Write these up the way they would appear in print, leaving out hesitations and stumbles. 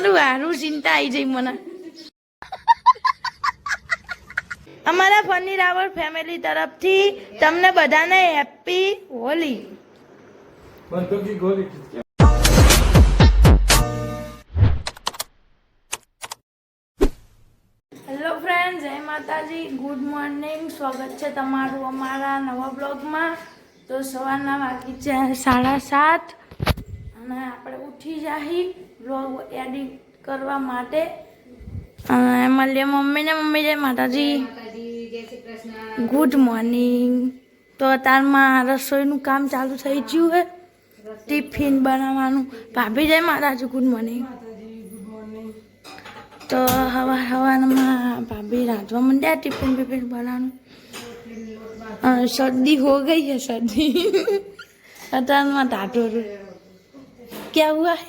મારું હારું ચિંતા આવી જઈ મને અમારા ફની રાવળ ફેમિલી તરફથી તમને બધાને હેપી હોલી હેલો ફ્રેન્ડ, જય માતાજી, ગુડ મોર્નિંગ. સ્વાગત છે તમારું અમારા નવા બ્લોગમાં. તો સવારના વાગી છે 7:30 અને આપણે ઉઠી જાહી બ્લોગ એડિટ કરવા માટે. અને મળીએ મમ્મીને. મમ્મી જય માતાજી, ગુડ મોર્નિંગ. તો અત્યારમાં રસોઈનું કામ ચાલુ થઈ ગયું છે, ટિફિન બનાવવાનું. ભાભી જય માતાજી, ગુડ મોર્નિંગ. તો હવામાં ભાભી રાંધવા માંડ્યા ટિફિન बिफिन बनाना. सर्दी हो गई है, सर्दी अतः मत आटो क्या हुआ है,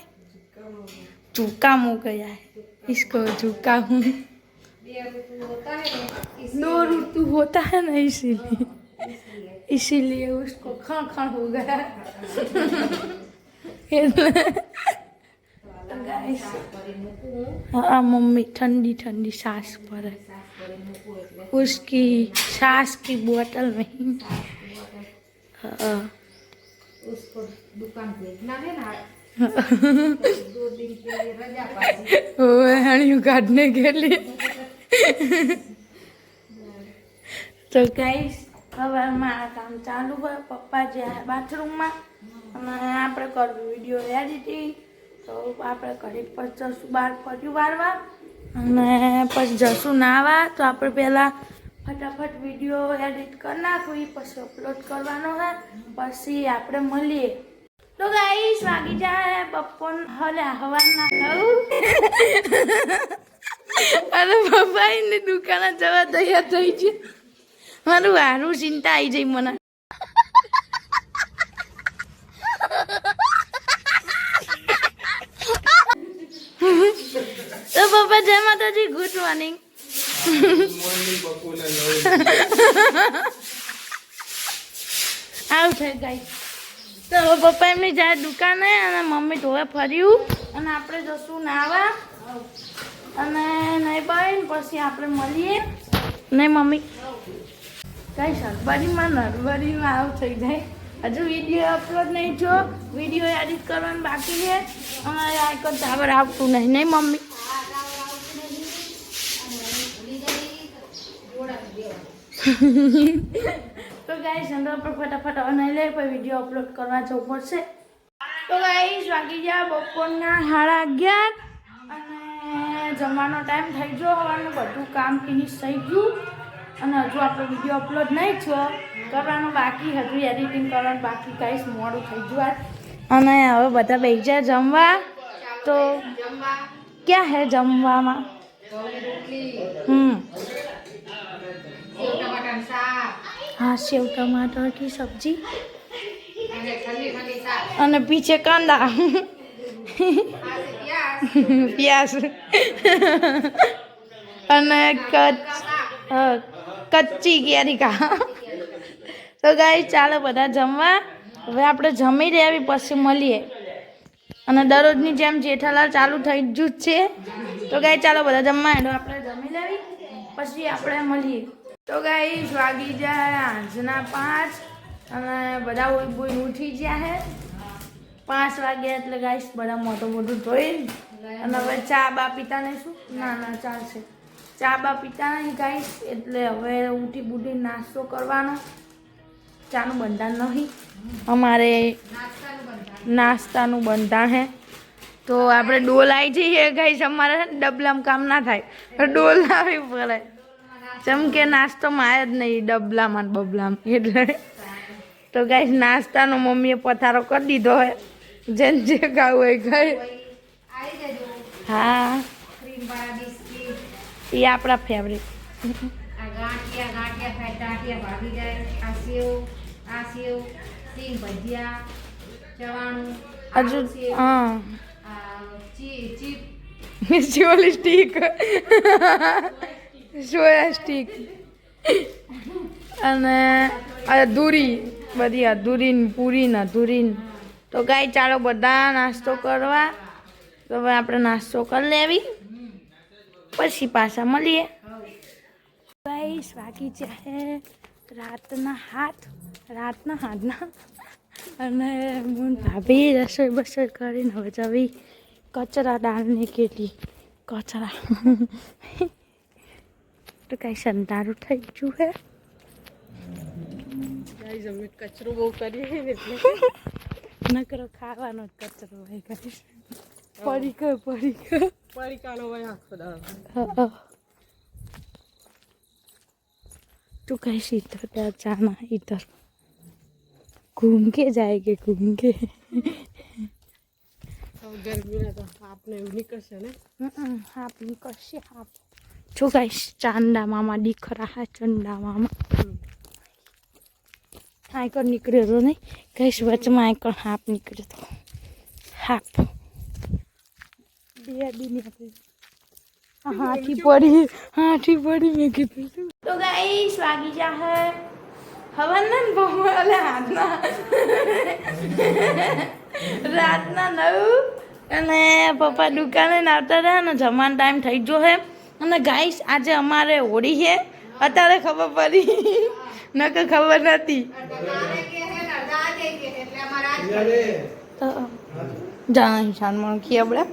जुकाम हो गया है इसको. जुकाम 2 ऋतु होता है ना, इसीलिए उसको खां हो गया. हाँ मम्मी ठंडी ठंडी सांस पर है, उसकी सांस की बोतल में. उसको दुकान भेजना है ना, 2 दिन के लिए रजा पाई हणियों काटने के लिए. तो गाइस હવે મારા કામ ચાલુ હોય. પપ્પા જ્યાં બાથરૂમમાં અને આપણે કરવું વિડીયો એડિટિંગ. તો આપણે ઘડી પર જશું બહાર ફર્યું વારવા અને પછી જશું નાવા. તો આપણે પહેલાં ફટાફટ વિડીયો એડિટ કરી નાખવી, પછી અપલોડ કરવાનો હોય, પછી આપણે મળીએ. તો ગાઈસ વાગી જાય બપોર હવારના ખાવું અને પપ્પા એની દુકાને જવા તૈયાર થઈ છે. મારું હારું ચિંતા આવી જઈ મને. તો પપ્પા જય માતાજી, ગુડ મોર્નિંગ. આવું છે ગાઈસ. તો પપ્પા એમની જાય દુકાને અને મમ્મી ધોવે ફર્યું અને આપણે જશું નાવા અને નહીં બન પછી આપણે મળીએ. નહીં મમ્મી કઈ શાકભાજીમાં નરબરીમાં આવું થઈ જાય. હજુ વિડીયો અપલોડ નહીં થયો, વિડીયો એડિટ કરવાનું બાકી છે અને આઈકોન ટાવર આવતું નહીં. નહીં મમ્મી તો ગાઈસ અંદર પર ફટાફટ નહીં લે પછી વિડીયો અપલોડ કરવા જવું પડશે. તો ગાઈસ વાગી ગયા બપોરના 11:30 અને જમવાનો ટાઈમ થઈ ગયો. હવાનું બધું કામ ફિનિશ થઈ ગયું અને હજુ આપણે વિડીયો અપલોડ નહીં થયો, કરવાનું બાકી, હજુ એડિટિંગ કરવાનું બાકી. ગાઈસ મોડું થઈ ગયું અને હવે બધા બેસી જાય જમવા. તો ક્યાં હે જમવામાં? हाँ सेव टमाटर की सब्जी અને पीछे कांदा प्याज અને કચ્ચી કેરી કા. તો ગાઈસ ચાલો બધા જમવા. હવે આપણે જમી લેવી પછી મળીએ. અને દરરોજની જેમ જેઠાલાલ ચાલુ થઈ જ છે. તો ગાઈસ ચાલો બધા જમવા એનો આપણે જમી લેવી પછી આપણે મળીએ. તો ગાઈસ વાગી જાય 5:05 અને બધા ઉઠી ગયા હે. 5 વાગ્યા એટલે ગાઈસ બધા મોટું ધોઈ અને હવે ચા બા પીતા નહીં. શું ના ચાલશે, ચા બા પીતા નહીં ગાઈસ. એટલે હવે ઉઠી બુઠી નાસ્તો કરવાનો. ચાનું બંધાણ નહીં, અમારે નાસ્તાનું બંધાણ હે. તો આપણે ડોલ આવી જઈએ ગાઈસ. અમારે ડબલામાં કામ ના થાય, ડોલ લાવવી પડે. જેમ કે નાસ્તો મારે જ નહીં ડબલામાં બબલામાં. એટલે તો ગાઈસ નાસ્તાનો મમ્મીએ પથારો કરી દીધો હોય, જેને જે ખાવું હોય ખાય. હા એ આપણા ફેવરેટ. હજુ હા ચોલી સ્ટીક, સોયા સ્ટીક અને અધૂરી બધી અધૂરી પૂરી ને અધૂરી. તો ગાઈ ચાલો બધા નાસ્તો કરવા તો હવે આપણે નાસ્તો કરી લેવી પછી પાછા મળીએ. ગાઈસ વાગી જાય રાતના હાથના અને હું ભાભી રસોઈ બસોઈ કરીને હવે જવી કચરા દાળની કેટલી કચરા તો કઈ સંતારું થઈ ગયું હે. અમે કચરો બહુ કરીએ એટલે નકરો ખાવાનો જ કચરો હોય ગાઈસ. પડીકાનો હોય આખો દાડો. तो कैसे इधर जाना इधर घूम के जाएंगे घूम के. ગરમીના તો આપને એવું નીકળશે ને. હાપ નીકળશે હાપ. જો ગાઈસ ચાંદા મામા દીકરા હા ચંદા મામા આઈકર નીકળ્યો હતો નહીં ગાઈસ વચમાં આઈકર હાપ નીકળ્યો હતો. હાપ બે દી હાથી પડી મેં કીધું. તો ગાઈસ વાગી જા હે હવન એટલે રાતના 9 અને પપ્પા દુકાને આવતા રહ્યા ને જમવાનો ટાઈમ થઈ ગયો હે. અને ગાઈસ આજે અમારે હોળી છે અત્યારે ખબર પડી નકર ખબર નથી. જાણ શાનમાં કી આપણે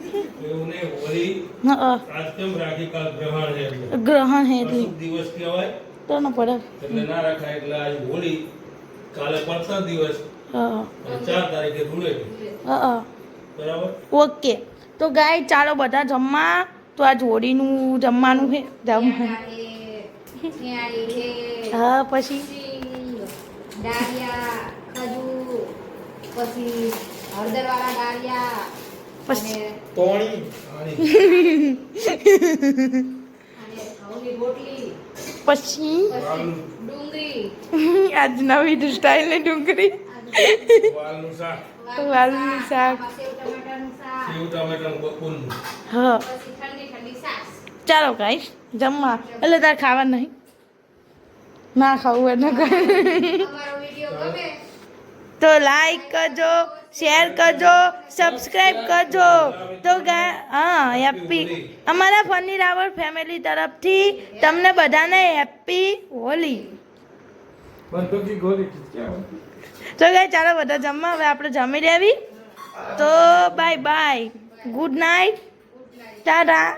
ગ્રહણ હે દિવસ કહેવાય તો ન પડે એટલે ના રખાય એટલે આજ હોળી કાલે પડતા દિવસ હા 4 તારીખે ધૂળેટી બરાબર. ઓકે તો ગાય ચાલો બધા જમવા. તો આજ હોળીનું જમવાનું છે હા પછી દાળિયા ખજૂર પછી હળદરવાળા દાળિયા પછી તોણી અને ઘઉંની રોટલી પછી ડુંગળી આજ નવી સ્ટાઈલની ડુંગળી વાલનું શાક વાલનું શાક સેવ ટમેટાનું શાક સેવ ટામેટાનું બપોરનું હા પછી ઠંડી છાશ. ચાલો ગાઈસ જમવા એટલે તારે ખાવા નહીં ના ખાવું એને અમારો વિડીયો ગમે તો લાઈક કરજો શેર કરજો સબસ્ક્રાઈબ કરજો. તો હા હેપી અમારા ફની રાવળ ફેમિલી તરફથી તમને બધાને હેપી હોલી. તો ગાય ચાલો બધા જમવા. હવે આપણે જમી લેવી. તો bye bye good night Tata.